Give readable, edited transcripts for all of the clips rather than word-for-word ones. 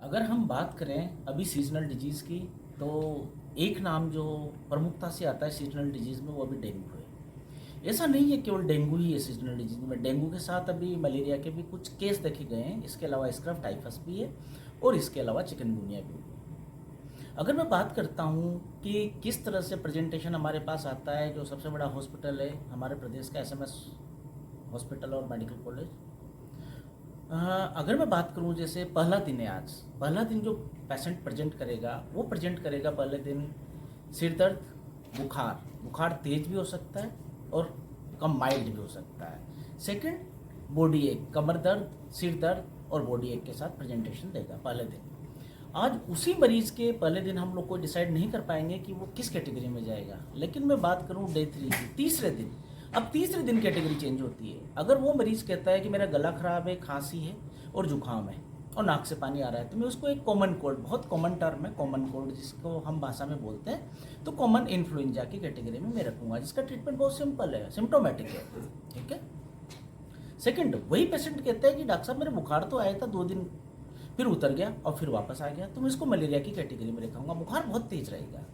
अगर हम बात करें अभी सीजनल डिजीज़ की, तो एक नाम जो प्रमुखता से आता है सीजनल डिजीज़ में, वो अभी डेंगू है। ऐसा नहीं है केवल डेंगू ही है सीजनल डिजीज़ में, डेंगू के साथ अभी मलेरिया के भी कुछ केस देखे गए हैं। इसके अलावा स्क्रब टाइफस भी है और इसके अलावा चिकनगुनिया भी है। अगर मैं बात करता हूँ कि किस तरह से प्रेजेंटेशन हमारे पास आता है, जो सबसे बड़ा हॉस्पिटल है हमारे प्रदेश का, एसएमएस हॉस्पिटल और मेडिकल कॉलेज। अगर मैं बात करूं, जैसे पहला दिन है आज, पहला दिन जो पेशेंट प्रेजेंट करेगा वो प्रेजेंट करेगा पहले दिन सिर दर्द, बुखार। बुखार तेज भी हो सकता है और कम माइल्ड भी हो सकता है। सेकंड, बॉडी एक, कमर दर्द, सिर दर्द और बॉडी एक के साथ प्रेजेंटेशन देगा पहले दिन। आज उसी मरीज के पहले दिन हम लोग को डिसाइड नहीं कर पाएंगे कि वो किस कैटेगरी में जाएगा, लेकिन मैं बात करूं डे 3 की, तीसरे दिन। अब तीसरे दिन कैटेगरी चेंज होती है। अगर वो मरीज कहता है कि मेरा गला खराब है, खांसी है और जुकाम है और नाक से पानी आ रहा है, तो मैं उसको एक कॉमन कोल्ड, बहुत कॉमन टर्म है कॉमन कोल्ड जिसको हम भाषा में बोलते हैं, तो कॉमन इन्फ्लुएंजा की कैटेगरी में मैं रखूंगा, जिसका ट्रीटमेंट बहुत सिंपल है, सिम्टोमेटिक है। ठीक है। सेकंड, वही पेशेंट कहता है कि डॉक्टर साहब मेरे बुखार तो आया था 2 दिन, फिर उतर गया और फिर वापस आ गया, तो मैं इसको मलेरिया की कैटेगरी में रखूंगा, बुखार बहुत तेज रहेगा।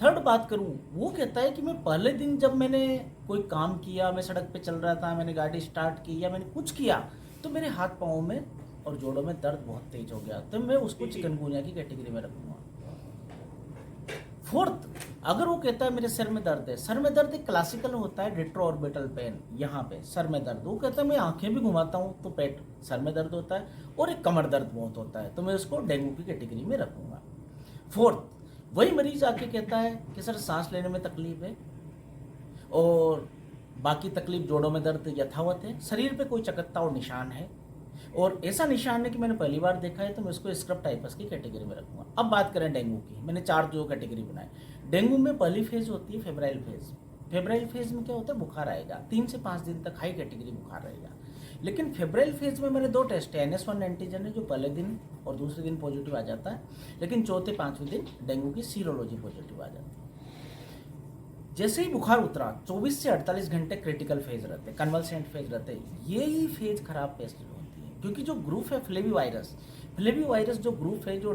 थर्ड बात करूं, वो कहता है कि मैं पहले दिन जब मैंने कोई काम किया, मैं सड़क पे चल रहा था, मैंने गाड़ी स्टार्ट की या मैंने कुछ किया, तो मेरे हाथ पाँव में और जोड़ों में दर्द बहुत तेज हो गया, तो मैं उसको चिकनगुनिया की कैटेगरी में रखूंगा। फोर्थ, अगर वो कहता है मेरे सर में दर्द है, सर में दर्द एक क्लासिकल होता है रेट्रोऑर्बिटल पेन, यहाँ पे सर में दर्द, वो कहता है मैं आंखें भी घुमाता हूँ तो पेट सर में दर्द होता है और एक कमर दर्द बहुत होता है, तो मैं उसको डेंगू की कैटेगरी में रखूंगा। फोर्थ, वही मरीज आके कहता है कि सर सांस लेने में तकलीफ है और बाकी तकलीफ, जोड़ों में दर्द यथावत है, शरीर पे कोई चकत्ता और निशान है और ऐसा निशान है कि मैंने पहली बार देखा है, तो मैं उसको स्क्रब टाइफस की कैटेगरी में रखूंगा। अब बात करें डेंगू की, मैंने 4 जो कैटेगरी बनाए। डेंगू में पहली फेज होती है फेब्राइल फेज। फेब्राइल फेज में क्या होता है, बुखार आएगा, 3 से 5 दिन तक हाई कैटेगरी बुखार रहेगा। लेकिन फेब्राइल फेज में मैंने 2 टेस्ट है, NS1 एंटीजन है जो पहले दिन और दूसरे दिन पॉजिटिव आ जाता है, लेकिन चौथे 5वें दिन डेंगू की सीरोलॉजी पॉजिटिव आ जाती है। जैसे ही बुखार उतरा 24 से 48 घंटे क्रिटिकल फेज रहते, कन्वल्सेंट फेज रहते, यही फेज खराब पेस्ट होती है, क्योंकि जो ग्रुप है फ्लेवी वायरस जो ग्रुप है, जो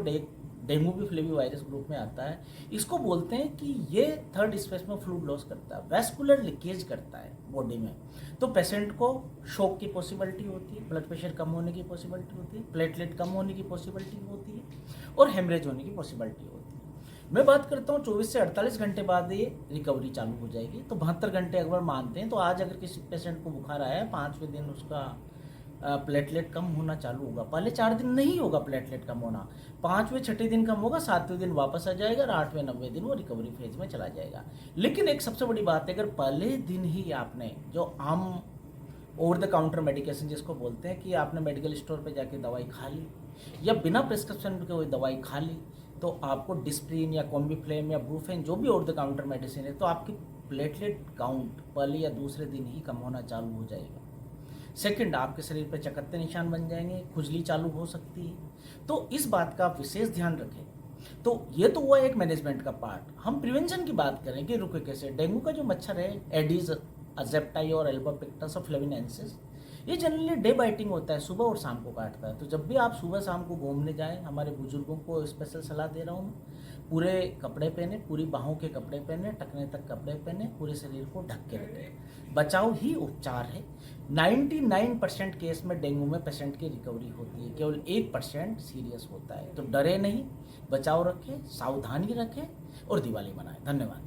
डेंगू भी फ्लेवी वायरस ग्रुप में आता है, इसको बोलते हैं कि ये थर्ड स्पेस में फ्लूइड लॉस करता है, वैस्कुलर लीकेज करता है बॉडी में, तो पेशेंट को शॉक की पॉसिबिलिटी होती है, ब्लड प्रेशर कम होने की पॉसिबिलिटी होती है, प्लेटलेट कम होने की पॉसिबिलिटी होती है और हेमरेज होने की पॉसिबिलिटी होती है। मैं बात करता हूँ 24 से 48 घंटे बाद ये रिकवरी चालू हो जाएगी, तो 72 घंटे अगर मानते हैं, तो आज अगर किसी पेशेंट को बुखार आया है, 5वें दिन उसका प्लेटलेट कम होना चालू होगा। पहले 4 दिन नहीं होगा प्लेटलेट कम होना, 5वें 6ठे दिन कम होगा, 7वें दिन वापस आ जाएगा और 8वें 9वें दिन वो रिकवरी फेज में चला जाएगा। लेकिन एक सबसे बड़ी बात है, अगर पहले दिन ही आपने जो आम ओवर द काउंटर मेडिकेशन जिसको बोलते हैं, कि आपने मेडिकल स्टोर पे जाके दवाई खा ली या बिना प्रिस्क्रिप्शन के कोई दवाई खा ली, तो आपको डिस्प्रिन या कॉम्बिफ्लेम या ब्रूफेन जो भी ओवर द काउंटर मेडिसिन है, तो आपकी प्लेटलेट काउंट पहले या दूसरे दिन ही कम होना चालू हो जाएगा। सेकंड, आपके शरीर पर चकत्ते निशान बन जाएंगे, खुजली चालू हो सकती है, तो इस बात का आप विशेष ध्यान रखें। तो ये तो हुआ एक मैनेजमेंट का पार्ट। हम प्रिवेंशन की बात करें कि रुके कैसे। डेंगू का जो मच्छर है, एडीज अजेप्टाई और एल्बोपिक्टस फ्लेविनेंसिस, ये जनरली डे बाइटिंग होता है, सुबह और शाम को काटता है। तो जब भी आप सुबह शाम को घूमने जाएं, हमारे बुजुर्गों को स्पेशल सलाह दे रहा हूँ मैं, पूरे कपड़े पहने, पूरी बाहों के कपड़े पहने, टखने तक कपड़े पहने, पूरे शरीर को ढक के रखें। बचाव ही उपचार है। 99% केस में डेंगू में पेशेंट की रिकवरी होती है, केवल 1% सीरियस होता है। तो डरे नहीं, बचाव रखें, सावधानी रखें और दिवाली मनाएं। धन्यवाद।